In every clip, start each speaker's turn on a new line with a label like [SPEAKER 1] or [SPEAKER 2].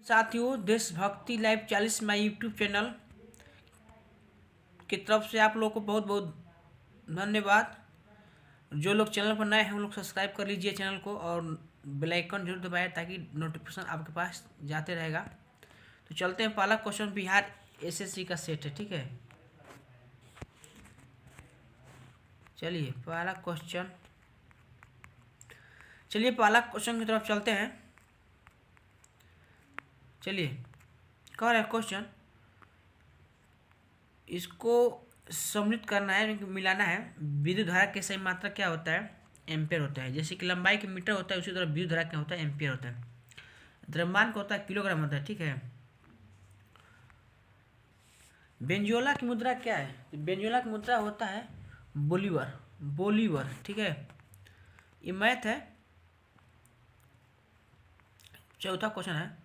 [SPEAKER 1] साथियों, देशभक्ति live 40 my YouTube channel की तरफ से आप लोगों को बहुत बहुत धन्यवाद। जो लोग चैनल पर नए हैं वो लोग सब्सक्राइब कर लीजिए चैनल को और बेल आइकन जरूर दबाएं ताकि नोटिफिकेशन आपके पास जाते रहेगा। तो चलते हैं, पहला क्वेश्चन बिहार एसएससी का सेट है, ठीक है। चलिए पहला क्वेश्चन की तरफ चलते हैं। चलिए, कह रहा है क्वेश्चन, इसको सम्मिलित करना है, मिलाना है। विद्युत धारा के सही मात्रा क्या होता है? एम्पेयर होता है। जैसे कि लंबाई के मीटर होता है, उसी तरह विद्युत धारा क्या होता है? एम्पेयर होता है। द्रव्यमान का होता है किलोग्राम होता है, ठीक है। बेंजोला की मुद्रा क्या है? बेंजोला की मुद्रा होता है बोलीवर, ठीक है। ये मैथ है। चौथा क्वेश्चन है,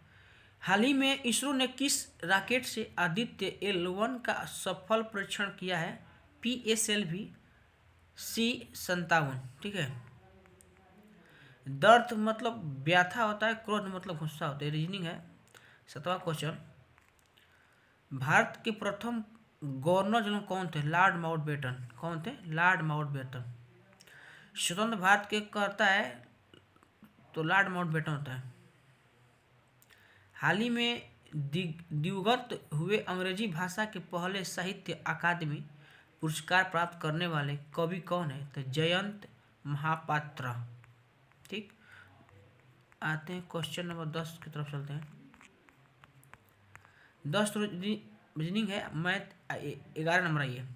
[SPEAKER 1] हाल ही में इसरो ने किस रॉकेट से आदित्य L1 का सफल परीक्षण किया है? PSLV C57, ठीक है। दर्द मतलब व्याथा होता है, क्रोध मतलब गुस्सा होता है। रीजनिंग है। 7वां क्वेश्चन, भारत के प्रथम गवर्नर जनरल कौन थे? Lord Mountbatten. कौन थे? Lord Mountbatten. स्वतंत्र भारत के कहता है तो लॉर्ड माउंटबेटन होता है। हाल ही में दिवंगत हुए अंग्रेजी भाषा के पहले साहित्य अकादमी पुरस्कार प्राप्त करने वाले कवि कौन है? तो जयंत महापात्रा, ठीक। आते हैं क्वेश्चन नंबर 10 की तरफ चलते हैं। 10 रीजनिंग है। मैथ 11 नंबर आई है।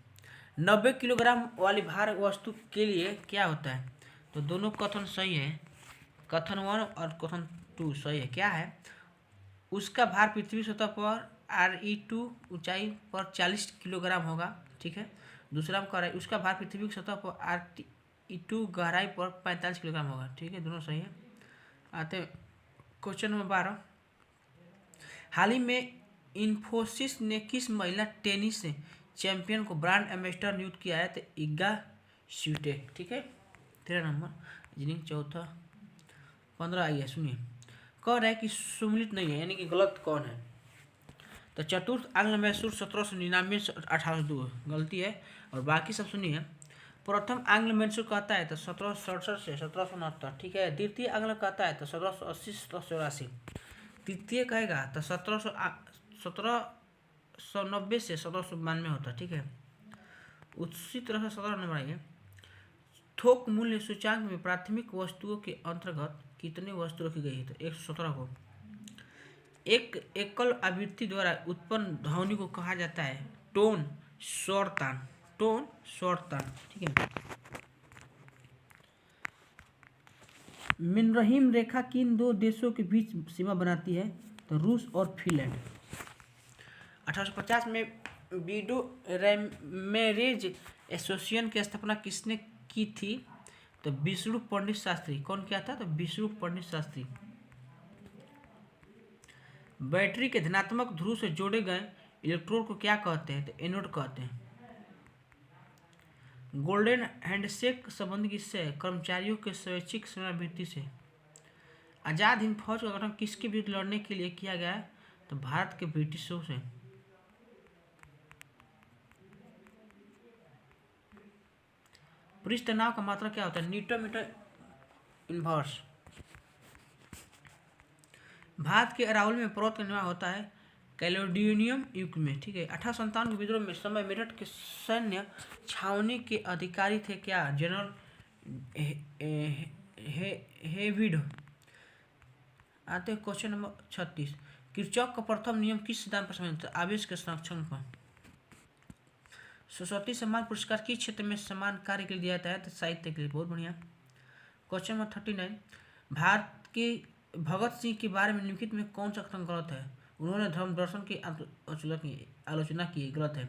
[SPEAKER 1] 90 किलोग्राम वाली भार वस्तु के लिए क्या होता है? तो दोनों कथन सही है। कथन 1 और कथन 2 सही है। क्या है? उसका भार पृथ्वी सतह पर Re2 ऊंचाई पर 40 किलोग्राम होगा, ठीक है। दूसरा में कह रहा है उसका भार पृथ्वी की सतह पर Re2 गहराई पर 45 किलोग्राम होगा, ठीक है। दोनों सही है। आते क्वेश्चन नंबर 12, हाल ही में इन्फोसिस ने किस महिला टेनिस चैंपियन को ब्रांड एम्बेसडर नियुक्त किया है? तो इग्गा स्वीटेक, ठीक है। 13 नंबर जिनिंग। चौथा 15 आई है, सुनिए। कह रहा है कि सुमिलित नहीं है, यानी कि गलत कौन है? तो चतुर्थ आंग्ल मैसूर 1799 से 1802 गलती है, और बाकी सब सुनिए। प्रथम आंग्ल मैसूर कहता है तो 1767 से 1769, ठीक है। द्वितीय आंग्ल कहता है तो 1780 से 1784। तृतीय कहेगा तो 1790 से 1792 होता, ठीक है। उसी तरह से 17 नंबर आइए। थोक मूल्य सूचांक में प्राथमिक वस्तुओं के अंतर्गत कितनी वस्तु रखी गई है? तो 117 को। एक एकल आवृत्ति द्वारा उत्पन्न ध्वनि को कहा जाता है टोन स्वरतान। टोन स्वरतान, ठीक है। मिनरहिम रेखा किन दो देशों के बीच सीमा बनाती है? तो रूस और फिनलैंड। 1850 में बीडो रैमेरेज एसोसिएशन की स्थापना किसने की थी? तो विष्णु पंडित शास्त्री। कौन किया था? तो विष्णु पंडित शास्त्री। बैटरी के धनात्मक ध्रुव से जोड़े गए इलेक्ट्रोड को क्या कहते हैं? तो एनोड कहते हैं। गोल्डन हैंडशेक संबंध किससे? कर्मचारियों के स्वैच्छिक सेवानिवृत्ति से। आजाद हिंद फौज का गठन किसके विरुद्ध लड़ने के लिए किया गया? तो भारत के ब्रिटिशों से। पृष्ठ तनाव का मात्रा क्या होता है? Newton metre inverse. भारत के अरावली में पर्वत का निर्माण होता है कैलेडोनियम युग में, ठीक है। 1857 के विद्रोह में समय मेरठ के सैन्य छावनी के अधिकारी थे क्या? जनरल हेविड। आते हैं क्वेश्चन नंबर 36, किरचॉफ का प्रथम नियम किस सिद्धांत पर संबंधित है? आवेश के संरक्षण पर। सरस्वती सम्मान पुरस्कार किस क्षेत्र में समान कार्य के लिए दिया जाता है? तो साहित्य के लिए। बहुत बढ़िया। क्वेश्चन नंबर 39, भारत के भगत सिंह के बारे में निम्नलिखित में कौन सा कथन गलत है? उन्होंने धर्म दर्शन की आलोचना की, गलत है।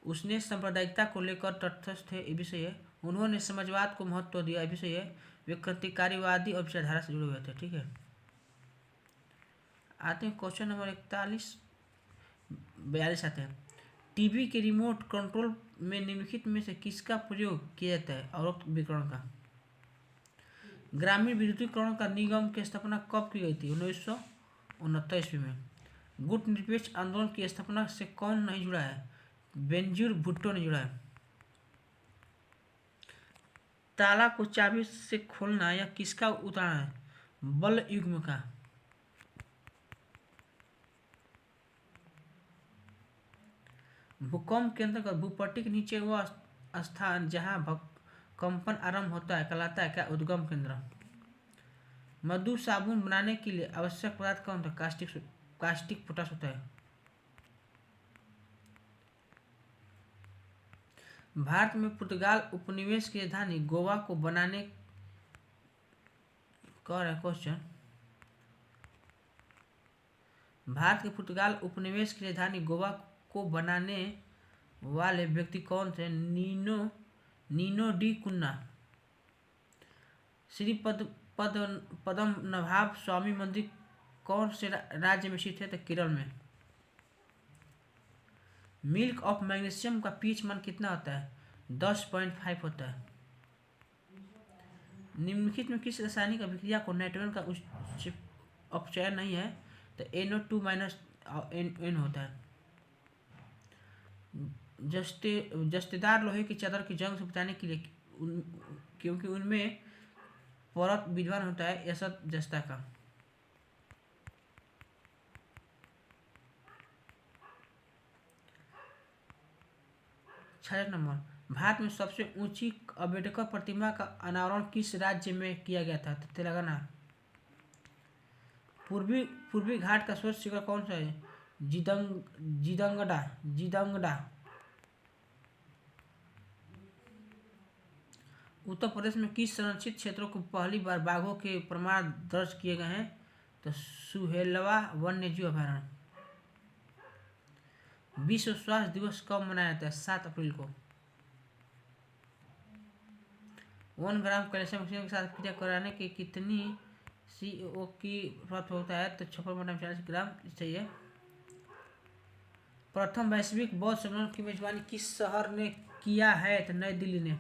[SPEAKER 1] उसने सांप्रदायिकता को लेकर तटस्थ थे, ये भी सही है। उन्होंने समाजवाद को महत्व दिया, ये भी सही है। वे क्रांतिकारीवादी और विचारधारा से जुड़े हुए थे, ठीक है। आते हैं क्वेश्चन नंबर 42 आते हैं। टीवी के रिमोट कंट्रोल में निम्नलिखित में से किसका प्रयोग किया जाता है? अवरोक्त विकिरण का। ग्रामीण विद्युतीकरण का निगम की स्थापना कब की गई थी? 1900 1969 में। गुट निरपेक्ष आंदोलन की स्थापना से कौन नहीं जुड़ा है? बेनजीर भुट्टो ने जुड़ा है। ताला को चाबी से खोलना या किसका उतारना है? बल युग्म का। भूकंप के अंतर्गत भूपट्टी के नीचे वह स्थान जहां कंपन आरंभ होता है कहलाता है क्या? उद्गम केंद्र। मधु साबुन बनाने के लिए आवश्यक पदार्थ कौन होता है? कास्टिक पोटाश होता है। भारत में पुर्तगाल उपनिवेश की राजधानी गोवा को बनाने क्वेश्चन। भारत के पुर्तगाल उपनिवेश की राजधानी गोवा को बनाने वाले व्यक्ति कौन थे? Nuno da Cunha. Shri Padmanabha Swamy मंदिर कौन से राज्य में स्थित है? तो केरल में। मिल्क ऑफ मैग्नीशियम का पीएच मान कितना होता है? 10.5 होता है। निम्नलिखित में किस रासायनिक अभिक्रिया को नाइट्रोजन का अपचयन नहीं है? तो NO2 - N होता है। जस्तेदार लोहे की चादर की जंग से बचाने के लिए क्योंकि उनमें परत विद्वान होता है ऐसा जस्ता का। 6 नंबर, भारत में सबसे ऊंची अम्बेडकर प्रतिमा का अनावरण किस राज्य में किया गया था? तो तेलंगाना। पूर्वी घाट का सर्वोच्च शिखर कौन सा है? जिदंगडा। उत्तर प्रदेश में किस संरक्षित क्षेत्रों को पहली बार बाघों के प्रमाण दर्ज किए गए हैं? तो सुहेलवा वन्यजीव अभयारण्य। विश्व स्वास्थ्य दिवस कब मनाया जाता है? 7 अप्रैल को। 1 ग्राम कैल्शियम ऑक्सीजन के साथ क्रिया कराने के कितनी CO की प्राप्त होता है? तो 56 ग्राम चाहिए। प्रथम वैश्विक बौद्ध सम्मेलन की मेजबानी किस शहर ने किया है? तो नई दिल्ली ने।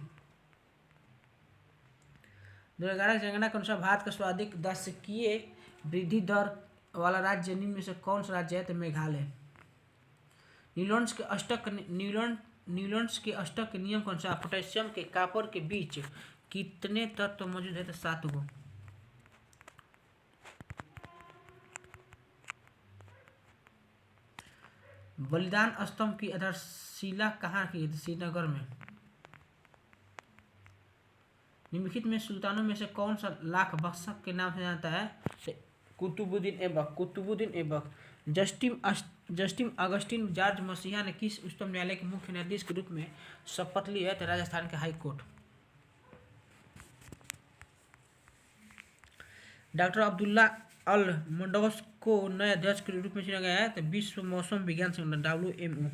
[SPEAKER 1] 2011 जनगणना के अनुसार भारत का सर्वाधिक दशकीय वृद्धि दर वाला राज्य निम्न में से कौन सा राज्य है? तो मेघालय। न्यूटन्स के अष्टक के नियम के अनुसार पोटेशियम के कॉपर के बीच कितने तत्व मौजूद है? तो 7 गो। बलिदान स्तंभ की आधारशिला कहाँ रखी गई थी? श्रीनगर में। निम्नलिखित में सुल्तानों में से कौन सा लाख बख्शक के नाम से जानता है? Qutbuddin Aibak. Justin Augustine George Masih ने किस उच्चतम न्यायालय के मुख्य न्यायाधीश के रूप में शपथ ली है? तो राजस्थान के हाई कोर्ट। डॉक्टर अब्दुल्ला अल मंडौस को नए अध्यक्ष के रूप में चुना गया है। तो विश्व मौसम विज्ञान संगठन WMO।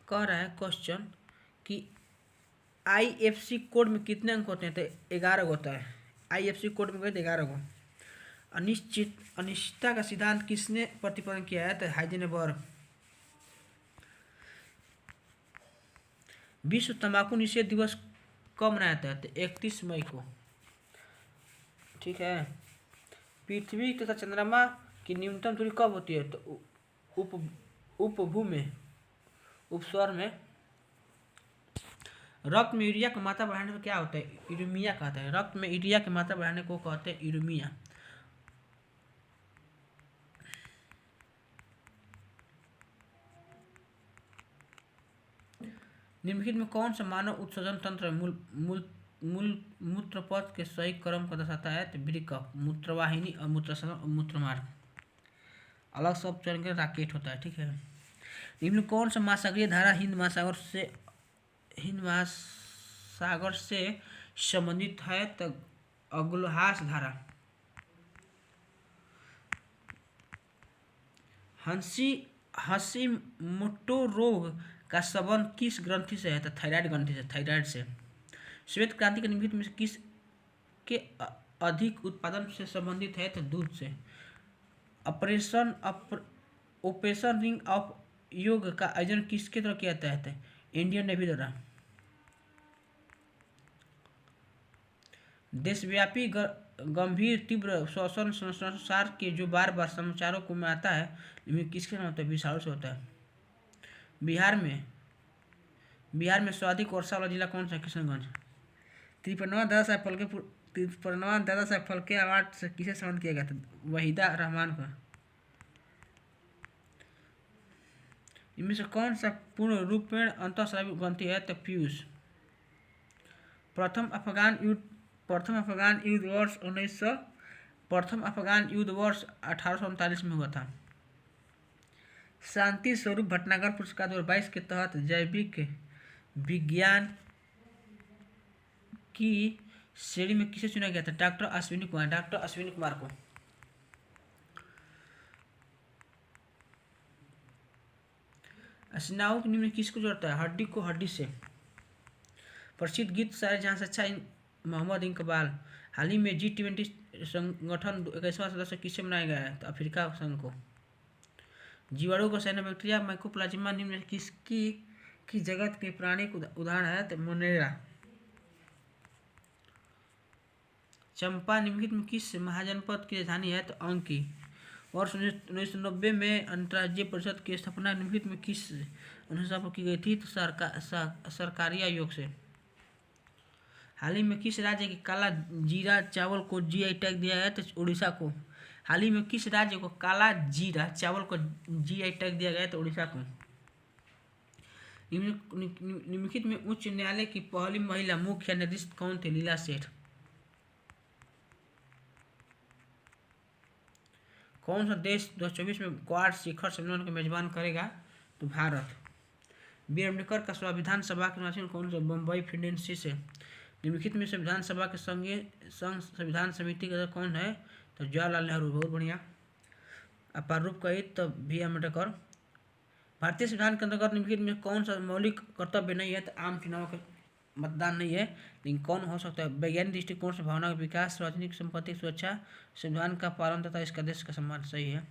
[SPEAKER 1] कह रहा है क्वेश्चन कि IFC कोड में कितने अंक होते हैं? तो 11 होता है। IFC कोड में 11 गो। अनिश्चितता का सिद्धांत किसने प्रतिपादन किया है? तो हाइजेनबर्ग। विश्व तंबाकू निषेध दिवस कब मनाया जाता है? तो 31 मई को। ठीक है। पृथ्वी तथा चंद्रमा की न्यूनतम दूरी कब होती है? तो उपभू में, उपस्वर में। रक्त में यूरिया की मात्रा बढ़ाने को क्या होता है? यूरेमिया कहते हैं। रक्त में यूरिया की मात्रा बढ़ाने को कहते हैं यूरेमिया। निम्नलिखित में कौन सा मानव उत्सर्जन तंत्र मूत्रपथ के सही क्रम को दर्शाता है? तो वृक्क, मूत्रवाहिनी और मूत्रमार्ग। अलग सब चरण के रॉकेट होता है। ठीक है। निम्न कौन सा महासागरीय धारा हिंद महासागर से संबंधित है? तो अग्लहास धारा। हशीमोटो रोग का संबंध किस ग्रंथि से है? तो थायराइड ग्रंथि से, थायराइड से। श्वेत क्रांति के निमित्त में से किस के अधिक उत्पादन से संबंधित है? तो दूध से। ऑपरेशन रिंग ऑफ योग का आयोजन किसके द्वारा किया जाता है? इंडियन नेवी द्वारा। देशव्यापी गंभीर तीव्र श्वसन संसार के जो बार बार समाचारों को में आता है, इनमें किसके नाम होता है? विषाणु से होता है। बिहार में सर्वाधिक वर्षा वाला जिला कौन सा है? किशनगंज। तिरपनवा दादा साहब फल्के अवार्ड से किसे सम्मानित किया गया था? वहीदा रहमान को। इनमें से कौन सा पूर्ण रूपेण अंतःस्रावी ग्रंथि है? तो पीयूष। प्रथम अफगान युद्ध वर्ष 1839 में हुआ था। शांति स्वरूप भटनागर पुरस्कार 2022 के तहत जैविक विज्ञान की श्रेणी में किसे चुना गया था? डॉक्टर अश्विनी कुमार को। स्नायु निम्न में किसको जोड़ता है? हड्डी को हड्डी से। प्रसिद्ध गीत सारे जहां से अच्छा मोहम्मद इकबाल। हाल ही में G20 संगठन 21वां सदस्य किसे बनाया गया है? तो अफ्रीका संघ को। जीवाणु को साइनोबैक्टीरिया माइकोप्लाज्मा निम्न में किसकी जगत के प्राणी को उदाहरण है? तो मोनेरा। चंपा निम्नलिखित में किस महाजनपद की राजधानी है? तो अंकी। वर्ष 1990 में अंतर्राज्यीय परिषद की स्थापना निम्नलिखित में किस अनुसार पर की गई थी? तो सरकारी आयोग से। हाल ही में किस राज्य के काला जीरा चावल को GI टैग दिया गया? तो उड़ीसा को। हाल ही में किस राज्य को काला जीरा चावल को GI टैग दिया गया? तो उड़ीसा को। निम्नलिखित में उच्च न्यायालय की पहली महिला मुख्य न्यायाधीश कौन थे? लीला सेठ। कौन सा देश 2024 में क्वाड शिखर सम्मेलन का मेजबान करेगा? तो भारत। बी आर अम्बेडकर का संविधान सभा के नाम कौन सा? बम्बई फ्रीडेंसिस से। निम्नलिखित में संविधान सभा के संघ संविधान समिति का कौन है? तो जवाहरलाल नेहरू। बहुत बढ़िया। अपार रूप कही तो बी आर अम्बेडकर। भारतीय संविधान के अंतर्गत निम्नलिखित में कौन सा मौलिक कर्तव्य नहीं है? तो आम चुनाव का मतदान नहीं है, लेकिन कौन हो सकता है? वैज्ञानिक दृष्टिकोण से भावना का विकास, सार्वजनिक संपत्ति की सुरक्षा, संविधान का पालन तथा इसका देश का सम्मान। सही है।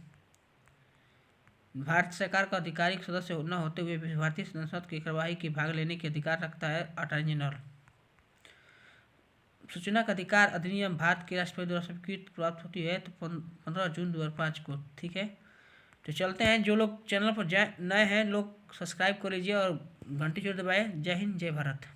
[SPEAKER 1] भारत सरकार का आधिकारिक सदस्य न होते हुए भी भारतीय संसद की कार्यवाही की भाग लेने के अधिकार रखता है अटॉर्नी जनरल। सूचना का अधिकार अधिनियम भारत के राष्ट्रपति द्वारा स्वीकृत प्राप्त होती है तो 15 जून 2005 को। ठीक है, तो चलते हैं। जो लोग चैनल पर नए हैं लोग सब्सक्राइब कर लीजिए और घंटी जरूर दबाएं। जय हिंद, जय भारत।